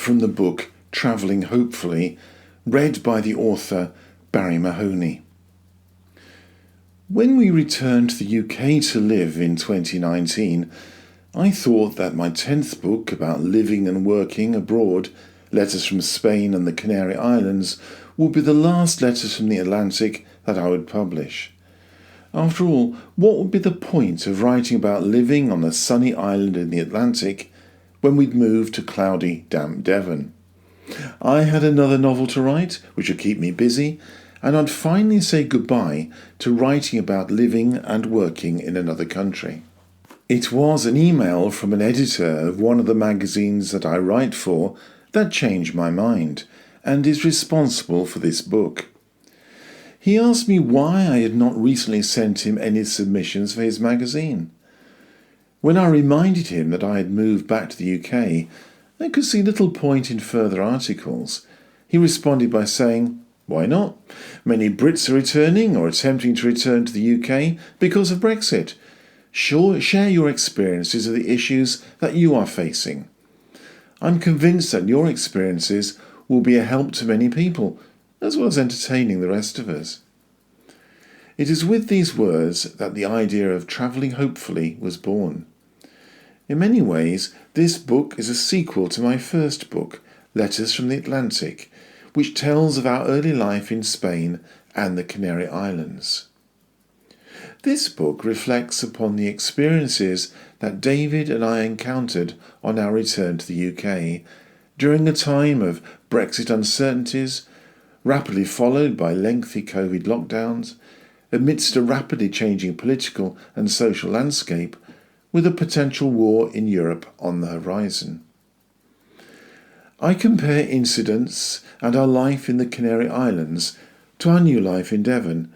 from the book Travelling Hopefully, read by the author Barrie Mahoney. When we returned to the UK to live in 2019, I thought that my 10th book about living and working abroad, Letters from Spain and the Canary Islands, would be the last Letters from the Atlantic that I would publish. After all, what would be the point of writing about living on a sunny island in the Atlantic when we'd moved to cloudy, damp Devon? I had another novel to write, which would keep me busy, and I'd finally say goodbye to writing about living and working in another country. It was an email from an editor of one of the magazines that I write for that changed my mind, and is responsible for this book. He asked me why I had not recently sent him any submissions for his magazine. When I reminded him that I had moved back to the UK and could see little point in further articles, he responded by saying, "Why not? Many Brits are returning or attempting to return to the UK because of Brexit. Share your experiences of the issues that you are facing. I'm convinced that your experiences will be a help to many people, as well as entertaining the rest of us." It is with these words that the idea of Travelling Hopefully was born. In many ways, this book is a sequel to my first book, Letters from the Atlantic, which tells of our early life in Spain and the Canary Islands. This book reflects upon the experiences that David and I encountered on our return to the UK during a time of Brexit uncertainties, rapidly followed by lengthy COVID lockdowns, amidst a rapidly changing political and social landscape, with a potential war in Europe on the horizon. I compare incidents and our life in the Canary Islands to our new life in Devon,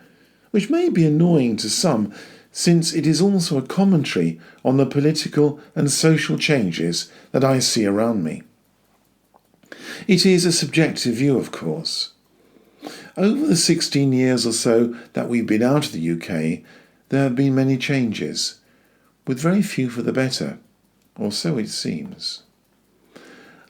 which may be annoying to some, since it is also a commentary on the political and social changes that I see around me. It is a subjective view, of course. Over the 16 years or so that we've been out of the UK, there have been many changes, with very few for the better, or so it seems.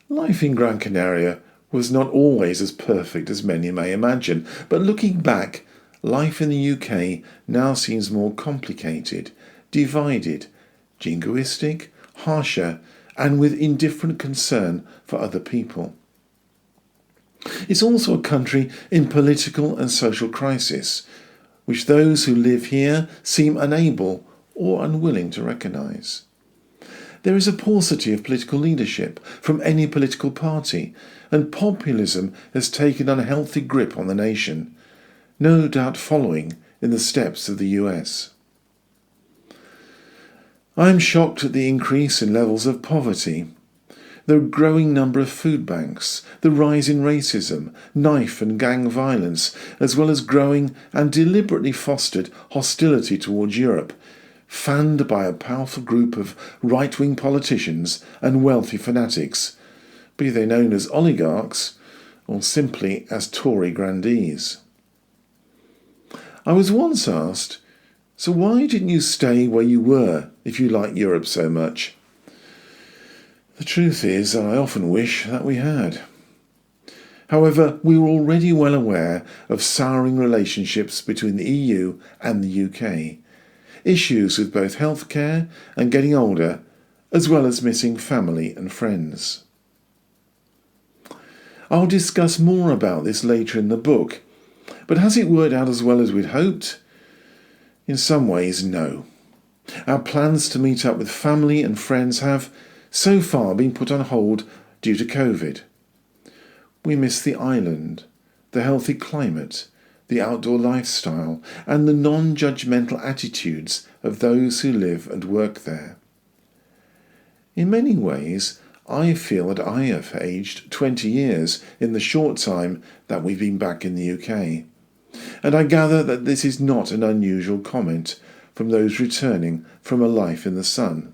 Life in Gran Canaria was not always as perfect as many may imagine, but looking back, life in the UK now seems more complicated, divided, jingoistic, harsher, and with indifferent concern for other people. It's also a country in political and social crisis, which those who live here seem unable or unwilling to recognise. There is a paucity of political leadership from any political party, and populism has taken an unhealthy grip on the nation, no doubt following in the steps of the US. I am shocked at the increase in levels of poverty, the growing number of food banks, the rise in racism, knife and gang violence, as well as growing and deliberately fostered hostility towards Europe, fanned by a powerful group of right-wing politicians and wealthy fanatics, be they known as oligarchs or simply as Tory grandees. I was once asked, "So why didn't you stay where you were if you like Europe so much?" The truth is that I often wish that we had. However, we were already well aware of souring relationships between the EU and the UK, issues with both healthcare and getting older, as well as missing family and friends. I'll discuss more about this later in the book, but has it worked out as well as we'd hoped? In some ways, no. Our plans to meet up with family and friends have, so far, been put on hold due to COVID. We miss the island, the healthy climate, the outdoor lifestyle, and the non-judgmental attitudes of those who live and work there. In many ways, I feel that I have aged 20 years in the short time that we've been back in the UK, and I gather that this is not an unusual comment from those returning from a life in the sun.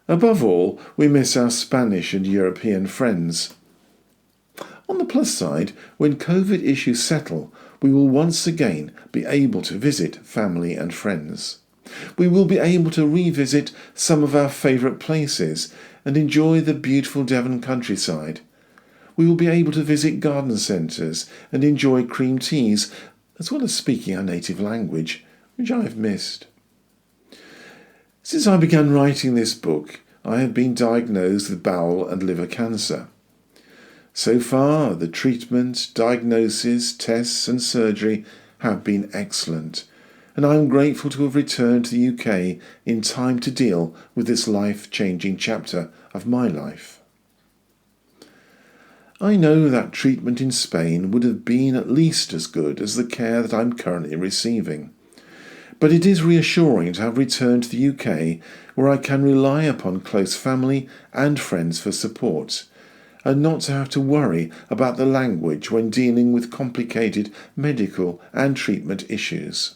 Above all, we miss our Spanish and European friends. On the plus side, when COVID issues settle, we will once again be able to visit family and friends. We will be able to revisit some of our favourite places and enjoy the beautiful Devon countryside, we will be able to visit garden centres and enjoy cream teas, as well as speaking our native language, which I have missed. Since I began writing this book, I have been diagnosed with bowel and liver cancer. So far, the treatment, diagnosis, tests and surgery have been excellent, and I am grateful to have returned to the UK in time to deal with this life-changing chapter of my life. I know that treatment in Spain would have been at least as good as the care that I am currently receiving. But it is reassuring to have returned to the UK, where I can rely upon close family and friends for support, and not to have to worry about the language when dealing with complicated medical and treatment issues.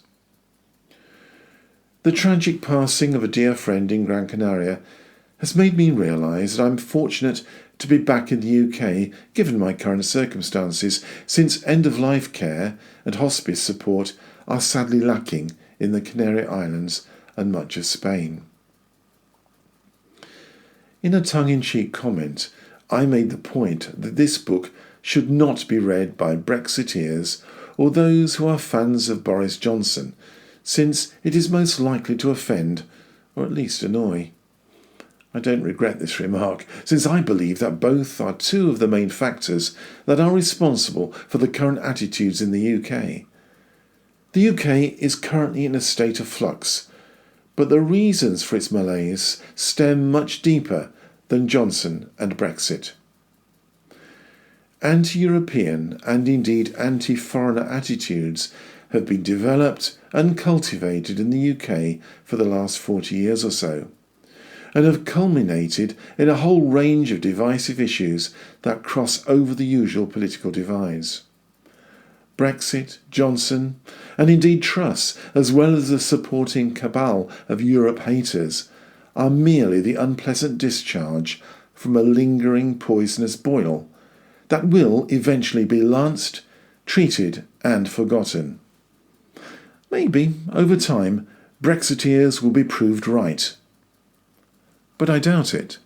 The tragic passing of a dear friend in Gran Canaria has made me realise that I am fortunate to be back in the UK given my current circumstances, since end-of-life care and hospice support are sadly lacking in the Canary Islands and much of Spain. In a tongue-in-cheek comment, I made the point that this book should not be read by Brexiteers or those who are fans of Boris Johnson, since it is most likely to offend, or at least annoy. I don't regret this remark, since I believe that both are two of the main factors that are responsible for the current attitudes in the UK. The UK is currently in a state of flux, but the reasons for its malaise stem much deeper than Johnson and Brexit. Anti-European and indeed anti-foreigner attitudes have been developed and cultivated in the UK for the last 40 years or so, and have culminated in a whole range of divisive issues that cross over the usual political divides. Brexit, Johnson, and indeed Truss, as well as the supporting cabal of Europe haters, are merely the unpleasant discharge from a lingering poisonous boil that will eventually be lanced, treated and forgotten. Maybe, over time, Brexiteers will be proved right. But I doubt it.